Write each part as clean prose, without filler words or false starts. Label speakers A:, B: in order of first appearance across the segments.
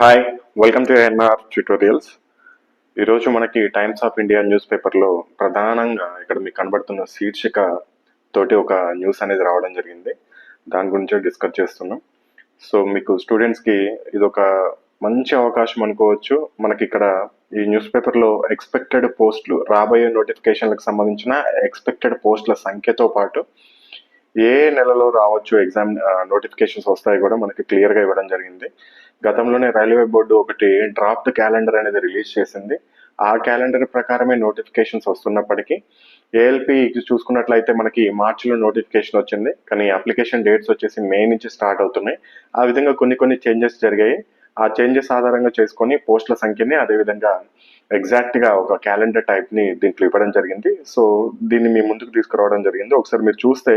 A: Hi, welcome to NR tutorials. ఈరోజు మనకి times of India news పేపర్లో ప్రధానంగా ఇక్కడ మీకు కనబడుతున్న శీర్షిక తోటి ఒక న్యూస్ అనేది రావడం జరిగింది. దాని గురించి డిస్కస్ చేస్తున్నాం. సో మీకు స్టూడెంట్స్కి ఇది ఒక మంచి అవకాశం అనుకోవచ్చు. మనకి ఇక్కడ ఈ న్యూస్ పేపర్లో ఎక్స్పెక్టెడ్ పోస్టులు, రాబోయే నోటిఫికేషన్లకు సంబంధించిన ఎక్స్పెక్టెడ్ పోస్టుల సంఖ్యతో పాటు ఏ నెలలో రావచ్చు ఎగ్జామ్ నోటిఫికేషన్స్ వస్తాయి కూడా మనకి క్లియర్గా ఇవ్వడం జరిగింది. గతంలోనే రైల్వే బోర్డు ఒకటి డ్రాఫ్ట్ క్యాలెండర్ అనేది రిలీజ్ చేసింది. ఆ క్యాలెండర్ ప్రకారమే నోటిఫికేషన్స్ వస్తున్నప్పటికీ ఏఎల్పి చూసుకున్నట్లయితే మనకి మార్చిలో నోటిఫికేషన్ వచ్చింది, కానీ అప్లికేషన్ డేట్స్ వచ్చేసి మే నుంచి స్టార్ట్ అవుతున్నాయి. ఆ విధంగా కొన్ని చేంజెస్ జరిగాయి. ఆ చేంజెస్ ఆధారంగా చేసుకొని పోస్టుల సంఖ్యని అదేవిధంగా ఎగ్జాక్ట్ గా ఒక క్యాలెండర్ టైప్ ని దీంట్లో ఇవ్వడం జరిగింది. సో దీన్ని మీ ముందుకు తీసుకురావడం జరిగింది. ఒకసారి మీరు చూస్తే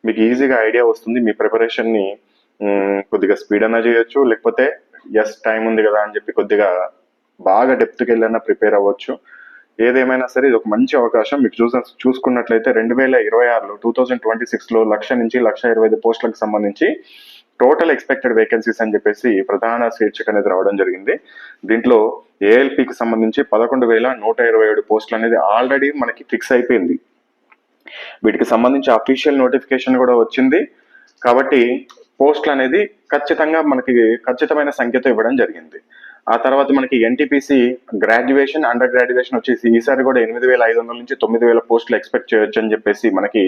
A: మీకు ఈజీగా ఐడియా వస్తుంది. మీ ప్రిపరేషన్ ని కొద్దిగా స్పీడ్ అన్నా చేయొచ్చు, లేకపోతే ఎస్ టైం ఉంది కదా అని చెప్పి కొద్దిగా బాగా డెప్త్కి వెళ్ళినా ప్రిపేర్ అవ్వచ్చు. ఏదేమైనా సరే ఇది ఒక మంచి అవకాశం. మీకు చూసుకున్నట్లయితే 2026లో 2026లో 1,00,000 నుంచి 1,25,000 పోస్టులకు సంబంధించి టోటల్ ఎక్స్పెక్టెడ్ వేకెన్సీస్ అని చెప్పేసి ప్రధాన శీర్షిక అనేది రావడం జరిగింది. దీంట్లో ఏఎల్పికి సంబంధించి 11,127 పోస్టులు అనేది ఆల్రెడీ మనకి ఫిక్స్ అయిపోయింది. వీటికి సంబంధించి అఫీషియల్ నోటిఫికేషన్ కూడా వచ్చింది. కాబట్టి పోస్టులు అనేది ఖచ్చితంగా మనకి ఖచ్చితమైన సంఖ్యతో ఇవ్వడం జరిగింది. ఆ తర్వాత మనకి ఎన్టీపీసీ గ్రాడ్యుయేషన్, అండర్ గ్రాడ్యుయేషన్ వచ్చేసి ఈసారి కూడా 8,500 నుంచి 9,000 పోస్టులు ఎక్స్పెక్ట్ చేయొచ్చు అని చెప్పేసి మనకి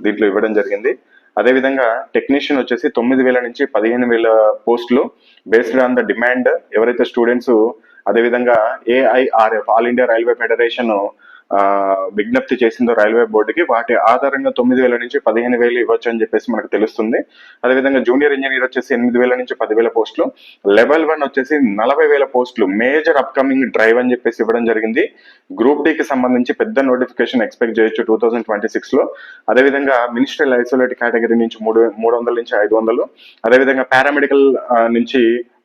A: దీంట్లో ఇవ్వడం జరిగింది. అదేవిధంగా టెక్నీషియన్ వచ్చేసి 9,000 నుంచి 15,000 పోస్టులు బేస్డ్ ఆన్ ద డిమాండ్. ఎవరైతే స్టూడెంట్స్ అదేవిధంగా AIRF all India railway federation విజ్ఞప్తి చేసిందో రైల్వే బోర్డుకి, వాటి ఆధారంగా 9,000 నుంచి 15,000 ఇవ్వచ్చు అని చెప్పేసి మనకు తెలుస్తుంది. అదేవిధంగా జూనియర్ ఇంజనీర్ వచ్చేసి 8,000 నుంచి 10,000 పోస్టులు, లెవెల్ 1 వచ్చేసి 40,000 పోస్టులు మేజర్ అప్కమింగ్ డ్రైవ్ అని చెప్పేసి ఇవ్వడం జరిగింది. గ్రూప్ డి కి సంబంధించి పెద్ద నోటిఫికేషన్ ఎక్స్పెక్ట్ చేయొచ్చు 2026లో. అదేవిధంగా మినిస్ట్రియల్ ఐసోలేట్ కేటగిరీ నుంచి 300 నుంచి 500, అదేవిధంగా పారామెడికల్ నుంచి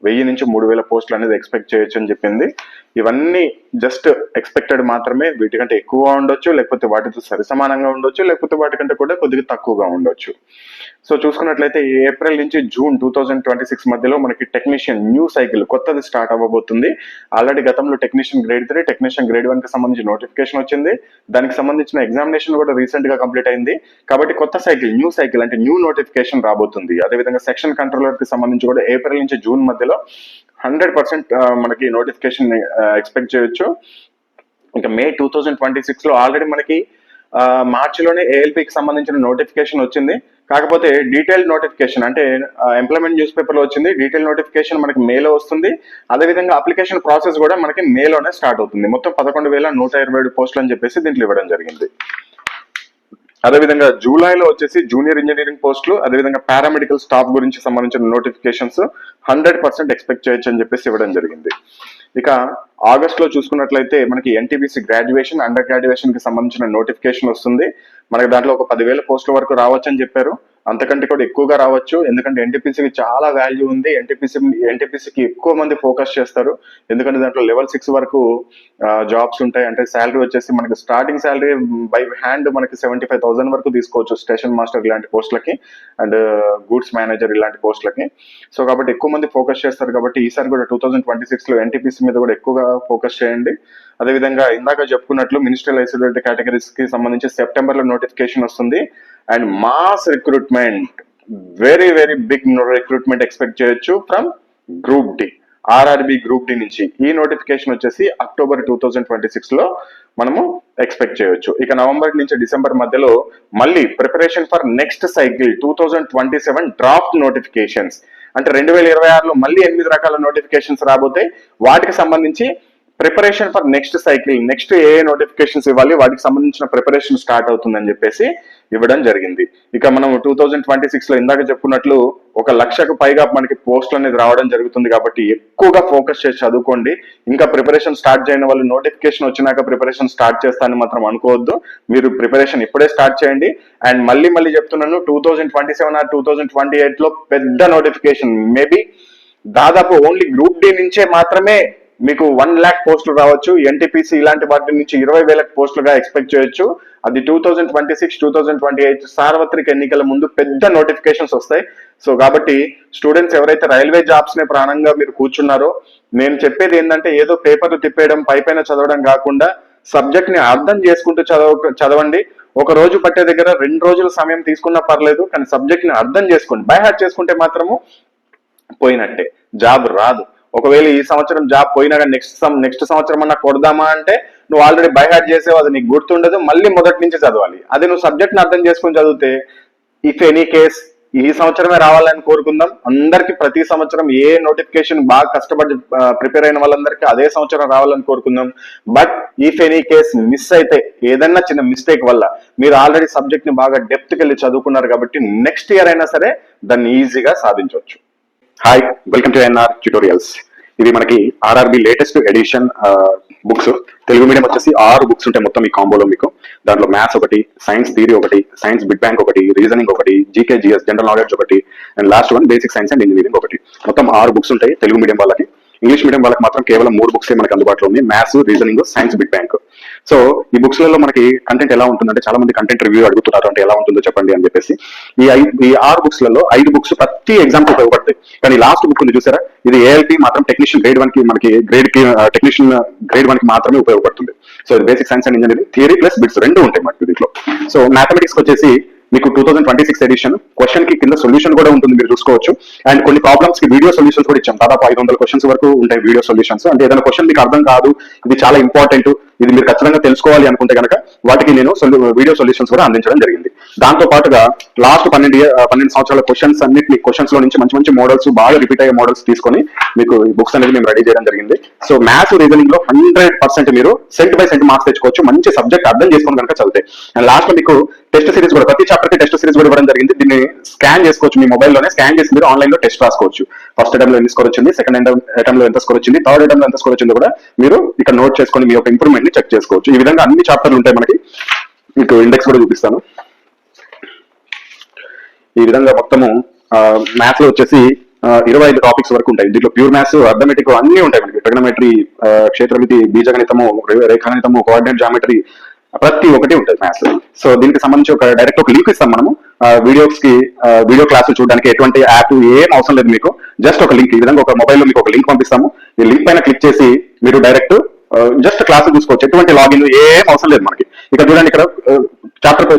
A: 1,000 నుంచి 3,000 పోస్టులు అనేది ఎక్స్పెక్ట్ చేయొచ్చు అని చెప్పింది. ఇవన్నీ జస్ట్ ఎక్స్పెక్టెడ్ మాత్రమే. వీటికంటే ఎక్కువ ఉండొచ్చు, లేకపోతే వాటితో సరిసమానంగా ఉండొచ్చు, లేకపోతే వాటికంటే కూడా కొద్దిగా తక్కువగా ఉండొచ్చు. సో చూసుకున్నట్లయితే ఏప్రిల్ నుంచి జూన్ 2026 మధ్యలో మనకి టెక్నీషియన్ న్యూ సైకిల్ కొత్తది స్టార్ట్ అవ్వబోతుంది. ఆల్రెడీ గతంలో టెక్నీషియన్ గ్రేడ్ 3, టెక్నీషియన్ గ్రేడ్ 1 కి సంబంధించి నోటిఫికేషన్ వచ్చింది. దానికి సంబంధించిన ఎగ్జామినేషన్ కూడా రీసెంట్ గా కంప్లీట్ అయింది. కాబట్టి కొత్త సైకిల్, న్యూ సైకిల్ అంటే న్యూ నోటిఫికేషన్ రాబోతుంది. అదేవిధంగా సెక్షన్ కంట్రోలర్ కి సంబంధించి కూడా ఏప్రిల్ నుంచి జూన్ మధ్యలో 100% మనకి నోటిఫికేషన్ ఎక్స్పెక్ట్ చేయొచ్చు. ఇంకా మే 2026లో ఆల్రెడీ మనకి మార్చిలోనే ఏఎల్పికి సంబంధించిన నోటిఫికేషన్ వచ్చింది. కాకపోతే డీటెయిల్ నోటిఫికేషన్ అంటే ఎంప్లాయ్మెంట్ న్యూస్ పేపర్ లో వచ్చింది. డీటెయిల్ నోటిఫికేషన్ మనకి మేలో వస్తుంది. అదేవిధంగా అప్లికేషన్ ప్రాసెస్ కూడా మనకి మేలోనే స్టార్ట్ అవుతుంది. మొత్తం 11,127 పోస్టులు అని చెప్పేసి దీంట్లో ఇవ్వడం జరిగింది. అదేవిధంగా జూలైలో వచ్చేసి జూనియర్ ఇంజనీరింగ్ పోస్టులు, అదేవిధంగా పారామెడికల్ స్టాఫ్ గురించి సంబంధించిన నోటిఫికేషన్స్ 100% ఎక్స్పెక్ట్ చేయొచ్చు అని చెప్పేసి ఇవ్వడం జరిగింది. ఇక ఆగస్ట్ లో చూసుకున్నట్లయితే మనకి ఎన్టీపీసీ గ్రాడ్యుయేషన్, అండర్ గ్రాడ్యుయేషన్ కి సంబంధించిన నోటిఫికేషన్ వస్తుంది. మనకి దాంట్లో ఒక 10,000 పోస్టుల వరకు రావచ్చు అని చెప్పారు. అంతకంటే కూడా ఎక్కువగా రావచ్చు. ఎందుకంటే ఎన్టీపీసీకి చాలా వాల్యూ ఉంది. ఎన్టీపీసీకి ఎక్కువ మంది ఫోకస్ చేస్తారు. ఎందుకంటే దాంట్లో లెవెల్ 6 వరకు జాబ్స్ ఉంటాయి. అంటే శాలరీ వచ్చేసి మనకి స్టార్టింగ్ శాలరీ బై హ్యాండ్ మనకి 75,000 వరకు తీసుకోవచ్చు స్టేషన్ మాస్టర్ ఇలాంటి పోస్టులకి అండ్ గూడ్స్ మేనేజర్ ఇలాంటి పోస్టులకి. సో కాబట్టి ఎక్కువ మంది ఫోకస్ చేస్తారు. కాబట్టి ఈసారి కూడా 2026లో ఎన్టీపీసీ మీద కూడా ఎక్కువగా ఫోకస్ చేయండి. అదేవిధంగా ఇందాక చెప్పుకున్నట్లు మినిస్ట్రియల్ ఐసోలేటెడ్ కేటగిరీస్ కి సంబంధించి సెప్టెంబర్ లో నోటిఫికేషన్ వస్తుంది. And mass recruitment, very big recruitment expect చేయొచ్చు from group D, RRB group D నుంచి. ఈ నోటిఫికేషన్ వచ్చేసి అక్టోబర్ 2026లో మనము ఎక్స్పెక్ట్ చేయొచ్చు. ఇక నవంబర్ నుంచి డిసెంబర్ మధ్యలో మళ్ళీ preparation for next cycle 2027 draft notifications అంటే 2026లో మళ్ళీ 8 రకాల నోటిఫికేషన్స్ రాబోతాయి. వాటికి సంబంధించి preparation for next cycle, next A notifications ఇవ్వాలి, వాటికి సంబంధించిన ప్రిపరేషన్ స్టార్ట్ అవుతుందని చెప్పేసి ఇవ్వడం జరిగింది. ఇక మనం 2026లో ఇందాక చెప్పుకున్నట్లు 1,00,000కు పైగా మనకి పోస్టులు అనేది రావడం జరుగుతుంది. కాబట్టి ఎక్కువగా ఫోకస్ చేసి చదువుకోండి. ఇంకా ప్రిపరేషన్ స్టార్ట్ చేయని వాళ్ళు నోటిఫికేషన్ వచ్చినాక ప్రిపరేషన్ స్టార్ట్ చేస్తానని మాత్రం అనుకోవద్దు. మీరు ప్రిపరేషన్ ఇప్పుడే స్టార్ట్ చేయండి. అండ్ మళ్ళీ చెప్తున్నాను, 2027 ఆర్ 2028లో పెద్ద నోటిఫికేషన్, మేబీ దాదాపు ఓన్లీ గ్రూప్ డి నుంచే మాత్రమే మీకు 1,00,000 పోస్టులు రావచ్చు. ఎన్టీపీసీ ఇలాంటి వాటి నుంచి 20,000 పోస్టులుగా ఎక్స్పెక్ట్ చేయొచ్చు. అది 2026-2028 సార్వత్రిక ఎన్నికల ముందు పెద్ద నోటిఫికేషన్స్ వస్తాయి. సో కాబట్టి స్టూడెంట్స్ ఎవరైతే రైల్వే జాబ్స్ నే ప్రాణంగా మీరు కూర్చున్నారో, నేను చెప్పేది ఏంటంటే ఏదో పేపర్లు తిప్పేయడం పైపైన చదవడం కాకుండా సబ్జెక్ట్ ని అర్థం చేసుకుంటూ చదవండి. ఒక రోజు పట్టే దగ్గర 2 రోజుల సమయం తీసుకున్నా పర్లేదు, కానీ సబ్జెక్ట్ ని అర్థం చేసుకోండి. బై హార్ట్ చేసుకుంటే మాత్రము పోయినట్టే, జాబ్ రాదు. ఒకవేళ ఈ సంవత్సరం జాబ్ పోయినా కానీ నెక్స్ట్ సంవత్సరం అన్నా కొడదామా అంటే నువ్వు ఆల్రెడీ బై హార్ట్ చేసేవు, అది నీకు గుర్తుండదు, మళ్ళీ మొదటి నుంచి చదవాలి. అదే నువ్వు సబ్జెక్ట్ ని అర్థం చేసుకుని చదివితే ఇఫ్ ఎనీ కేస్ ఈ సంవత్సరమే రావాలని కోరుకుందాం. అందరికి ప్రతి సంవత్సరం ఏ నోటిఫికేషన్ బాగా కష్టపడి ప్రిపేర్ అయిన వాళ్ళందరికీ అదే సంవత్సరం రావాలని కోరుకుందాం. But if any case miss అయితే, ఏదన్నా చిన్న మిస్టేక్ వల్ల, మీరు ఆల్రెడీ సబ్జెక్ట్ ని బాగా డెప్త్కి వెళ్ళి చదువుకున్నారు కాబట్టి నెక్స్ట్ ఇయర్ అయినా సరే దాన్ని ఈజీగా సాధించవచ్చు. Hi, welcome to NR tutorials. ఇది మనకి RRB latest edition books. Telugu medium వచ్చేసి 6 బుక్స్ ఉంటాయి మొత్తం ఈ కాంబోలో మీకు. దాంట్లో మ్యాథ్స్ ఒకటి, సైన్స్ థియరీ ఒకటి, సైన్స్ బిగ్ బ్యాంక్ ఒకటి, రీజనింగ్ ఒకటి, జీకే జిఎస్ జనరల్ నాలెడ్జ్ ఒకటి, and last one basic science and engineering ఒకటి. మొత్తం 6 బుక్స్ ఉంటాయి తెలుగు మీడియం వాళ్ళకి. ఇంగ్లీష్ మీడియం వాళ్ళకి మాత్రం కేవలం 3 బుక్స్ మనకి అందుబాటులో ఉన్నాయి, maths, reasoning, science big bank. So ఈ బుక్స్ లలో మనకి కంటెంట్ ఎలా ఉంటుందంటే, చాలా మంది కంటెంట్ రివ్యూ అడుగుతున్నారు, అంటే ఎలా ఉంటుందో చెప్పండి అని చెప్పేసి. ఈ 6 బుక్స్ లలో 5 బుక్స్ ప్రతి ఎగ్జామ్ కి ఉపయోగపడతాయి. కానీ లాస్ట్ బుక్ ఉంది చూసారా, ఇది ఏఎల్పి మాత్రం టెక్నీషియన్ గ్రేడ్ 1 కి మనకి టెక్నీషియన్ గ్రేడ్ 1 కి మాత్రమే ఉపయోగపడుతుంది. సో ఇది basic science and engineering, theory plus bits 2 ఉంటాయి మనకి దీంట్లో. సో మ్యాథమెటిక్స్ వచ్చేసి మీకు 2026 ఎడిషన్ క్వశ్చన్ కి కింద సొల్యూషన్ కూడా ఉంటుంది, మీరు చూసుకోవచ్చు. అండ్ కొన్ని ప్రాబ్లమ్స్ కి వీడియో సొల్యూషన్స్ కూడా ఇచ్చాం. దాదాపు 500 క్వశ్చన్స్ వరకు ఉంటాయి వీడియో సొల్యూషన్స్. అంటే ఏదైనా క్వశ్చన్ మీకు అర్థం కాదు, ఇది చాలా ఇంపార్టెంట్, ఇది మీరు ఖచ్చితంగా తెలుసుకోవాలి అనుకుంటే కనుక వాటికి నేను వీడియో సొల్యూషన్స్ కూడా అందించడం జరిగింది. దాంతో పాటుగా లాస్ట్ 12 సంవత్సరాల క్వశ్చన్స్ అన్నిటి క్వశ్చన్స్ లో నుంచి మంచి మంచి మోడల్స్, బాగా రిపీట్ అయ్యే మోడల్స్ తీసుకొని మీకు ఈ బుక్స్ అనేది మేము రెడీ చేయడం జరిగింది. సో మ్యాథ్స్, రీజనింగ్ లో 100% మీరు సెంట్ బై సెంట్ మార్క్స్ తెచ్చుకోవచ్చు, మంచి సబ్జెక్ట్ అర్థం చేసుకుని కనుక చదివితే. అండ్ లాస్ట్ లో మీకు టెస్ట్ సిరీస్ కూడా, ప్రతి చాప్టర్ కి టెస్ట్ సిరీస్ కూడా ఇవ్వడం జరిగింది. దీన్ని స్కాన్ చేసుకోవచ్చు, మీ మొబైల్ లోనే స్కాన్ చేసి మీరు ఆన్లైన్ లో టెస్ట్ రాసుకోవచ్చు. ఫస్ట్ అటెంప్ట్ లో ఎన్ని స్కోర్ వచ్చింది, సెకండ్ అటెంప్ట్ లో ఎంత స్కోర్ వచ్చింది, థర్డ్ అటెంప్ట్ లో ఎంత స్కోర్ వచ్చిందో కూడా మీరు ఇక్కడ నోట్ చేసుకొని మీ యొక్క ఇంప్రూవ్మెంట్ ని చెక్ చేసుకోవచ్చు. ఈ విధంగా అన్ని చాప్టర్లు ఉంటాయి మనకి. మీకు ఇండెక్స్ కూడా చూపిస్తాను. ఈ విధంగా మొత్తము మ్యాథ్స్ లో వచ్చేసి 25 టాపిక్స్ వరకు ఉంటాయి. దీంట్లో ప్యూర్ మ్యాథ్స్, అర్థమెటిక్ అన్ని ఉంటాయి మనకి. ట్రిగనోమెట్రీ, క్షేత్రమితి, బీజగణితము, రేఖాగణితము, కోఆర్డినేట్ జామెట్రీ, ప్రతి ఒక్కటి ఉంటుంది మ్యాథ్స్. సో దీనికి సంబంధించి డైరెక్ట్ ఒక లింక్ ఇస్తాం మనము. వీడియో క్లాసులు చూడడానికి ఎటువంటి యాప్ ఏం అవసరం లేదు మీకు. జస్ట్ ఒక లింక్, ఈ విధంగా ఒక మొబైల్లో మీకు ఒక లింక్ పంపిస్తాము. ఈ లింక్ పైన క్లిక్ చేసి మీరు డైరెక్ట్ జస్ట్ క్లాసులు చూసుకోవచ్చు. ఎటువంటి లాగిన్ ఏం అవసరం లేదు మనకి. ఇక్కడ చూడండి, ఇక్కడ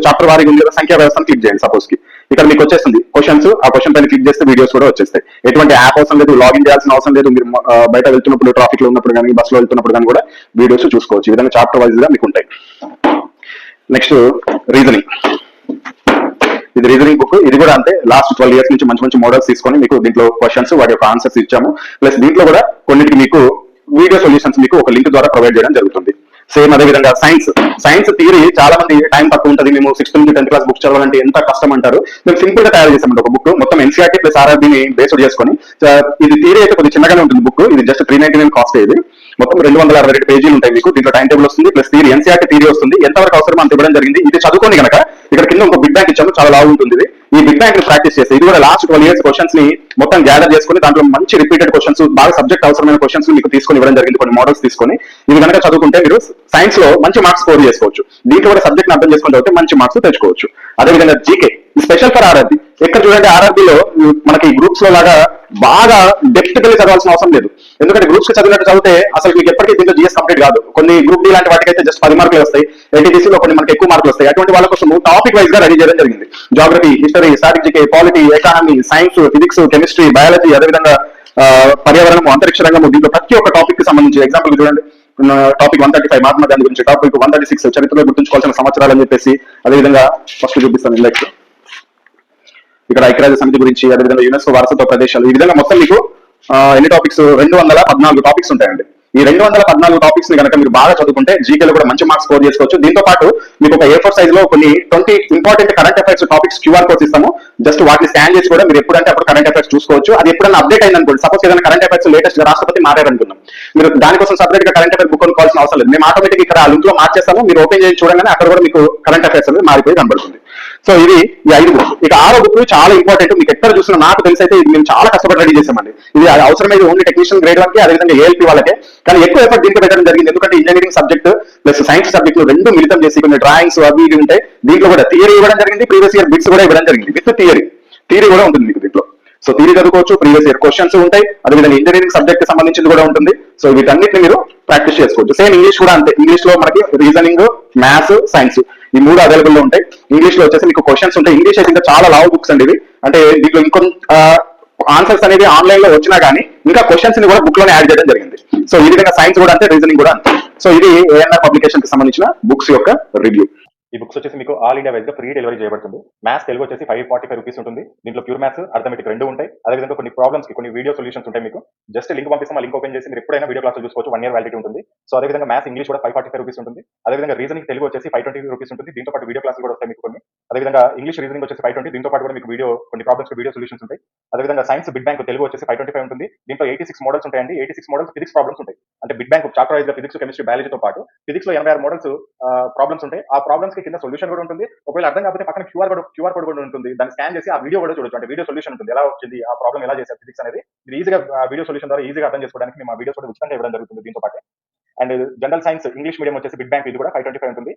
A: చాప్టర్ వారీగా ఉంది కదా, సంఖ్యా వ్యవస్థను క్లిక్ చేయండి సపోజ్ కి. ఇక్కడ మీకు వచ్చేస్తుంది క్వశ్చన్స్, ఆ క్వశ్చన్ పైన క్లిక్ చేస్తే వీడియోస్ కూడా వచ్చేస్తాయి. ఎటువంటి యాప్ అవసరం లేదు, లాగిన్ చేయాల్సిన అవసరం లేదు. మీరు బయట వెళ్తున్నప్పుడు, ట్రాఫిక్ లో ఉన్నప్పుడు కానీ, బస్ లో వెళ్తున్నప్పుడు కానీ కూడా వీడియోస్ చూసుకోవచ్చు. ఈ విధంగా చాప్టర్ వైజ్ గా మీకు ఉంటాయి. Next reasoning. ఇది రీజనింగ్ బుక్. ఇది కూడా అంతే, లాస్ట్ 12 years నుంచి మంచి మంచి మోడల్స్ తీసుకొని మీకు దీంట్లో క్వశ్చన్స్, వాటి యొక్క ఆన్సర్స్ ఇచ్చాము. ప్లస్ దీంట్లో కూడా కొన్నిటికి మీకు వీడియో సొల్యూషన్స్ మీకు ఒక లింక్ ద్వారా ప్రొవైడ్ చేయడం జరుగుతుంది. సేమ్ అదే విధంగా సైన్స్ థియరీ చాలా మంది టైం తక్కువ ఉంటుంది, మేము 6th నుంచి 10th క్లాస్ బుక్ చదవాలంటే ఎంత కష్టం అంటారు. మేము సింపుల్ గా తయారు చేసామంటే ఒక బుక్, మొత్తం ఎన్సీఆర్టీ ప్లస్ ఆర్ఆర్బీని బేస్డ్ చేసుకొని. ఇది థియరీ అయితే కొద్దిగా చిన్నగానే ఉంటుంది బుక్. ఇది జస్ట్ 399 కాస్ట్. ఇది మొత్తం 262 పేజీలు ఉంటాయి మీకు. దీంట్లో టైం టేబుల్ వస్తుంది, ప్లస్ థియరీ, ఎన్సీఆర్టీ థియరీ వస్తుంది. ఎంతవరకు అవసరం అంత ఇవ్వడం జరిగింది. ఇది చదువుకోండి కనుక ఇక్కడ కింద ఒక బిగ్ బ్యాంక్ ఇచ్చాము, చాలా లావు ఉంటుంది. ఈ బిగ్ బ్యాంక్ ని ప్రాక్టీస్ చేస్తే, ఇది కూడా లాస్ట్ 12 years క్వశ్చన్స్ ని మొత్తం గ్యాదర్ చేసుకుని దాంట్లో మంచి రిపీటెడ్ క్వశ్చన్స్, బాగా సబ్జెక్ట్ అవసరమైన క్వశ్చన్స్ మీకు తీసుకొని ఇవ్వడం జరిగింది. కొన్ని మోడల్స్ తీసుకొని ఇవి కనుక చదువుకుంటే మీరు సైన్స్ లో మంచి మార్క్స్ స్కోర్ చేసుకోవచ్చు. దీంట్లో కూడా సబ్జెక్ట్ అర్థం చేసుకుని చదివితే మంచి మార్క్స్ తెచ్చుకోవచ్చు. అదేవిధంగా జీకే స్పెషల్ ఫర్ ఆర్ఆర్బీ. ఎక్కడ చూడండి, ఆర్ఆర్బీలో మనకి గ్రూప్స్ లో లాగా బాగా డెప్త్ కి చదవాల్సిన అవసరం లేదు. ఎందుకంటే గ్రూప్స్ కి చదివినట్టు చదివితే అసలు మీకు ఎప్పటికీ దీంట్లో జిఎస్ కంప్లీట్ కాదు. కొన్ని గ్రూప్ డి లాంటి వాటికైతే జస్ట్ 10 మార్కులు వస్తాయి, ఎన్టీపీసీలో కొన్ని మనకి ఎక్కువ మార్కులు వస్తాయి. అటువంటి వాళ్ళ కోసం టాపిక్ వైజ్ గా రెడీ చేయడం జరిగింది. Geography, history, strategy, polity, economy, science, physics, chemistry, biology, అదేవిధంగా పర్యావరణము, అంతరిక్ష రంగము, దీంట్లో ప్రతి ఒక్క టాపిక్ కి సంబంధించి ఎగ్జాంపుల్ చూడండి. టాపిక్ 135 మహాత్మా గాంధీ గురించి, టాపిక్ 136 చరిత్రలో గుర్తుంచుకోవాల్సిన సంవత్సరాలు అని చెప్పేసి. అదేవిధంగా ఫస్ట్ చూపిస్తాను ఇండెక్స్. ఇక్కడ ఐక్యరాజ్య సమితి గురించి, అదేవిధంగా యునెస్కో వారసత్వ ప్రదేశాలు. ఈ విధంగా మొత్తం మీకు ఎన్ని టాపిక్స్, 214 టాపిక్స్ ఉంటాయండి. ఈ 214 టాపిక్స్ ని కనుక మీరు బాగా చదువుకుంటే జీకేలో కూడా మంచి మార్క్స్ స్కోర్ చేసుకోవచ్చు. దీంతో పాటు మీకు ఒక A4 సైజ్ లో కొన్ని 20 important current affairs topics QR codes ఇస్తాము. జస్ట్ వాటిని స్కాన్ చేసి కూడా మీరు ఎప్పుడంటే అప్పుడు కరెంట్ అఫైర్స్ చూసుకోవచ్చు. అది ఎప్పుడైనా అప్డేట్ అయింది అనుకోండి, సపోజ్ ఏదైనా కరెంట్ అఫైర్స్ లేటెస్ట్ గా రాష్ట్రపతి మారారనుకుందాం, మీరు దానికోసం సపరేట్ గా కరెంట్ అఫైర్ బుక్ కొనుక్కోవాల్సిన అవసరం లేదు. మేము ఆటోమేటిక్ ఇక్కడ ఆ లింక్ లో మార్చేస్తాము. మీరు ఓపెన్ చేసి చూడగానే అక్కడ కూడా మీకు కరెంట్ అఫైర్స్ అనేది మారిపోయి కనబడుతుంది.
B: సో ఇది ఈ 5 బుక్స్. ఇక 6వ బుక్ చాలా ఇంపార్టెంట్, మీకు ఎక్కడ చూసినా నాకు తెలిసి అయితే ఇది మేము చాలా కష్టపడి రెడీ చేసామండి. ఇది అవసరమైతే ఓన్లీ టెక్నీషియన్ గ్రేడ్ వరకు, అదేవిధంగా ఏఎల్పీ వాళ్ళకే, కానీ ఎక్కువ ఎఫర్ట్ దీనికి పెట్టడం జరిగింది. ఎందుకంటే ఇంజనీరింగ్ సబ్జెక్ట్ ప్లస్ సైన్స్ సబ్జెక్టులు రెండు మిళితం చేసి కొన్ని డ్రాయింగ్స్ అవి ఇవి ఉంటాయి. దీంట్లో కూడా థియరీ ఇవ్వడం జరిగింది, ప్రీవియస్ ఇయర్ బిట్స్ కూడా ఇవ్వడం జరిగింది విత్ థియరీ కూడా ఉంటుంది మీకు దీంట్లో. సో థియరీ చదువుకోవచ్చు, ప్రీవియస్ ఇయర్ క్వశ్చన్స్ ఉంటాయి, అదేవిధంగా ఇంజనీరింగ్ సబ్జెక్ట్ కి సంబంధించింది కూడా ఉంటుంది. సో వీటన్నిటిని మీరు ప్రాక్టీస్ చేసుకోవచ్చు. సేమ్ ఇంగ్లీష్ కూడా అంతే. ఇంగ్లీష్ లో మనకి రీజనింగ్, మ్యాథ్స్, సైన్స్ ఈ 3 అవైలబుల్ లో ఉంటాయి. ఇంగ్లీష్ లో వచ్చేసి మీకు క్వశ్చన్స్ ఉంటాయి. ఇంగ్లీష్ అయితే ఇంకా చాలా లావ్ బుక్స్ అండి ఇవి. అంటే దీంట్లో ఇంకొంత ఆన్సర్స్ అనేది ఆన్లైన్ లో వచ్చినా గానీ ఇంకా క్వశ్చన్స్ ని కూడా బుక్ లోనే యాడ్ చేయడం జరిగింది. సో ఈ విధంగా సైన్స్ కూడా అంతే, రీజనింగ్ కూడా అంతే. సో ఇది ఏఎన్ఆర్ పబ్లికేషన్ కి సంబంధించిన బుక్స్ యొక్క రివ్యూ.
C: ఈ బుక్స్ వచ్చేసి మీకు ఆల్ ఇండియా వైజ్ గా ఫ్రీ డెలివరీ చేయబడుతుంది. మ్యాథ్స్ తెలుగు వచ్చేసి 545 రూపీస్ ఉంటుంది. దీంట్లో ప్యూర్ మ్యాథ్స్, అర్థమెటిక్ రెండు ఉంటాయి. అదేవిధంగా కొన్ని ప్రాబ్లమ్స్ కి కొన్ని వీడియో సొల్యూషన్స్ ఉంటాయి. మీకు జస్ట్ లింక్ పంపిస్తాం, ఆ లింక్ ఓపెన్ చేసి మీరు ఎప్పుడైనా వీడియో క్లాస్ చూసుకోవచ్చు. 1 year వ్యాలిడిటీ ఉంటుంది. సో అదేవిధంగా మ్యాథ్స్ ఇంగ్లీష్ కూడా 545 రూపీస్ ఉంటుంది. అదేవిధంగా రీజనింగ్ తెలుగు వచ్చేసి 520 రూపీస్ ఉంటుంది. దీంతో పాటు వీడియో క్లాసులు కూడా వస్తాయి మీకు కొన్ని. అదేవిధంగా ఇంగ్లీష్ రీజనింగ్ వచ్చేసి 520, దీంతో పాటు కూడా మీకు వీడియో కొన్ని ప్రాబ్లమ్స్ వీడియో సొల్యూషన్స్ ఉంటాయి. అదేవిధంగా సైన్స్ బిగ్ బ్యాంక్ తెలుగు వచ్చేసి 525 ఉంటుంది. దీంట్లో 86 మోడల్స్ ఉంటాయండి. 86 మోడల్స్ ఫిజిక్స్ ప్రాబ్లమ్స్ ఉంటాయి. అంటే బిగ్ బ్యాంక్ చాప్టర్ వైజ్ గా ఫిజిక్స్, కెమిస్ట్రీ, బయాలజీతో పాటు ఫిజిక్స్ లో 86 మోడల్స్ ప్రాబ్లమ్స్ ఉంటాయి. ఆ ప్రాబ్లమ్స్ కి కింద సొల్యూషన్ కూడా ఉంటుంది. ఒకవేళ అర్థం కాకపోతే పక్కన క్యూఆర్ కోడ్ కూడా ఉంటుంది. దాన్ని స్కాన్ చేసి ఆ వీడియో కూడా చూడొచ్చు. అంటే వీడియో సొల్యూషన్ ఉంటుంది, ఎలా వచ్చింది ఆ ప్రాబ్లం, ఎలా చేశారు ఫిజిక్స్ అనేది. ఇది ఈజీగా వీడియో సొల్యూషన్ ద్వారా ఈజీగా అర్థం చేసుకోవడానికి మేము ఆ వీడియోస్ కూడా ఉచితంగా ఇవ్వడం జరుగుతుంది దీంతో పాటు. And general science English medium వచ్చేసి బిగ్ బ్యాంక్ ఇది కూడా 525 ఉంటుంది.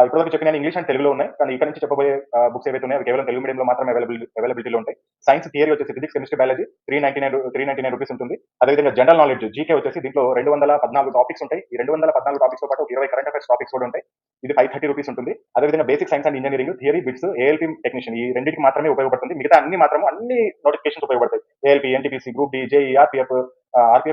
C: ఇప్పటివరకు చెప్పిన ఇంగ్లీష్ అండ్ తెలుగులో ఉన్నాయి, కానీ ఇక్కడ నుంచి చెప్పబోయే బుక్స్ ఏవైతే ఉన్నాయో అవి కేవలం తెలుగు మీడియంలో మాత్రమే అవైలబిలిటీలో ఉంటాయి. సైన్స్ థియరీ వచ్చేసి ఫిజిక్స్, కెమిస్ట్రీ, బయాలజీ 399 రూపీస్ ఉంటుంది. అదేవిధంగా జనరల్ నాలెడ్జ్ జీకే వచ్చేసి దీంట్లో 214 టాపిక్స్ ఉంటాయి. ఈ 214 టాపిక్స్ తో పాటు 20 కరెంట్ అఫైర్స్ టాపిక్స్ కూడా ఉంటాయి. ఇది 530 రూపీస్ ఉంటుంది. అదేవిధంగా basic science and engineering theory bits, ALP technician ఈ రెండింటికి మాత్రమే ఉపయోగపడుతుంది. మిగతా అన్ని నోటిఫికేషన్స్ ఉపయోగపడతాయి. ALP, NTPC, group D, JE, RPF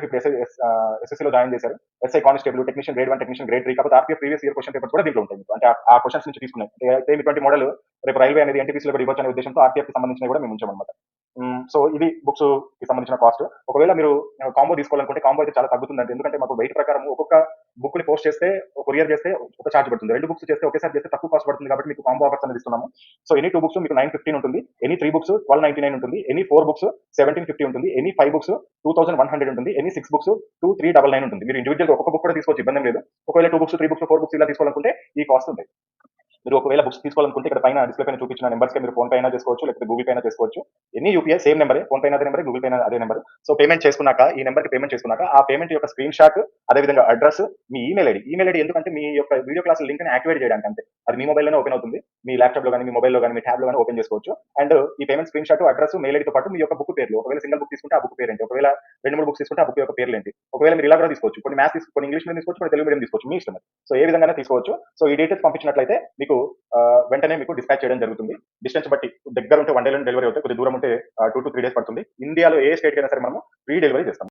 C: ఇప్పుడు ఎస్ఎస్సీలో జాయిన్ చేశారు. SI constable, technician grade 1, technician grade 3. కాకపోతే RPF previous year question papers కూడా దీంట్లో ఉంటాయి. అంటే ఆ క్వశ్చన్స్ నుంచి తీసుకున్నాయి. అయితే ఇటువంటి మోడల్ రేపు రైల్వే అనేది ఎన్టీపీసీలో కూడా ఇవ్వచ్చు అనే ఉద్దేశంతో ఆర్పీఎఫ్ కి సంబంధించిన కూడా మేము ఉంచామన్నమాట. సో ఇది బుక్స్ కి సంబంధించిన కాస్ట్. ఒకవేళ మీరు కాంబో తీసుకోవాలనుకుంటే కాంబో అయితే చాలా తగ్గుతుందండి. ఎందుకంటే మాకు వెయిట్ ప్రకారం ఒక్కొక్క బుక్ ని పోస్ట్ చేస్తే, కొరియర్ చేస్తే ఒక చార్జ్ పడుతుంది. 2 బుక్స్ చేస్తే ఒకేసారి చేస్తే తక్కువ కాస్ట్ పడుతుంది. కాబట్టి మీకు కాంబో ఆఫర్స్ అనేది ఇస్తున్నాము. సో ఎనీ 2 బుక్స్ మీకు 915 ఉంటుంది. ఎనీ 3 బుక్స్ 1299 ఉంటుంది. ఎనీ 4 బుక్స్ 1750 ఉంటుంది. ఎనీ 5 బుక్స్ 2100 ఉంటుంది. ఎనీ 6 బుక్స్ 2399 ఉంటుంది. మీరు ఇండివిజువల్ ఒక్కొక్క బుక్ కూడా తీసుకోవచ్చు, ఇబ్బంది లేదు. ఒకవేళ 2 బుక్స్, 3 బుక్స్, 4 బుక్స్ ఇలా తీసుకోవాలనుకుంటే ఈ కాస్ట్ ఉంటాయి. మీరు ఒకవేళ బుక్స్ తీసుకోవాలనుకుంటే ఇక్కడ పైన డిస్ప్లే పైన చూపించిన నెంబర్స్ కి మీరు ఫోన్ పే అయినా చేసుకోవచ్చు, లేకపోతే గూగుల్ పే అయినా చేసుకోవచ్చు. ఎనీ యూపీఐ సేమ్ నెంబరే, ఫోన్ పే అదే నెంబర్, గూగుల్ పే అదే నెంబర్. సో పేమెంట్ చేసుకున్నాక, ఈ నెంబర్ కి పేమెంట్ చేసుకున్నాక ఆ పేమెంట్ యొక్క స్క్రీన్ షాట్, అదేవిధంగా అడ్రస్, మీ ఈమెయిల్ ఐడి ఎందుకంటే మీ యొక్క వీడియో క్లాస్ లింక్ ని యాక్టివేట్ చేయడానికి అంతే. అది మీ మొబైల్లోనే ఓపెన్ అవుతుంది. మీ ల్యాప్టాప్ లో కానీ, మీ మొబైల్లో కానీ, మీ ట్యాబ్ లో కానీ ఓపెన్ చేసుకోవచ్చు. అండ్ ఈ payment screen shot, address, mail ఐడితో పాటు మీ యొక్క బుక్ పేర్లు, ఒకవేళ సింగిల్ బుక్ తీసుకుంటే ఆ బుక్ పేరు ఏంటి, ఒకవేళ 2-3 బుక్స్ తీసుకుంటే ఆ బుక్ యొక్క పేర్లు ఏంటి, ఒకవేళ మీరు ఇలా కూడా తీసుకోవచ్చు. కొన్ని మ్యాథ్స్ కొన్ని ఇంగ్లీష్ మీడియం తీసుకోవచ్చు, కొన్ని తెలుగు మీడియం తీసుకోవచ్చు, మీ ఇష్టం. సో ఏ విధంగా తీసుకోవచ్చు. సో ఈ డీటెయిల్స్ పంపించినట్లయితే మీకు వెంటనే మీకు డిస్పాచ్ చేయడం జరుగుతుంది. డిస్టెన్స్ బట్టి దగ్గర ఉంటే 1 day డెలివరీ అవుతాయి, కొద్ది దూరం ఉంటే 2 to 3 days పడుతుంది. ఇండియాలో ఏ స్టేట్ అయినా సరే మనము ఫ్రీ డెలివరీ చేస్తాం.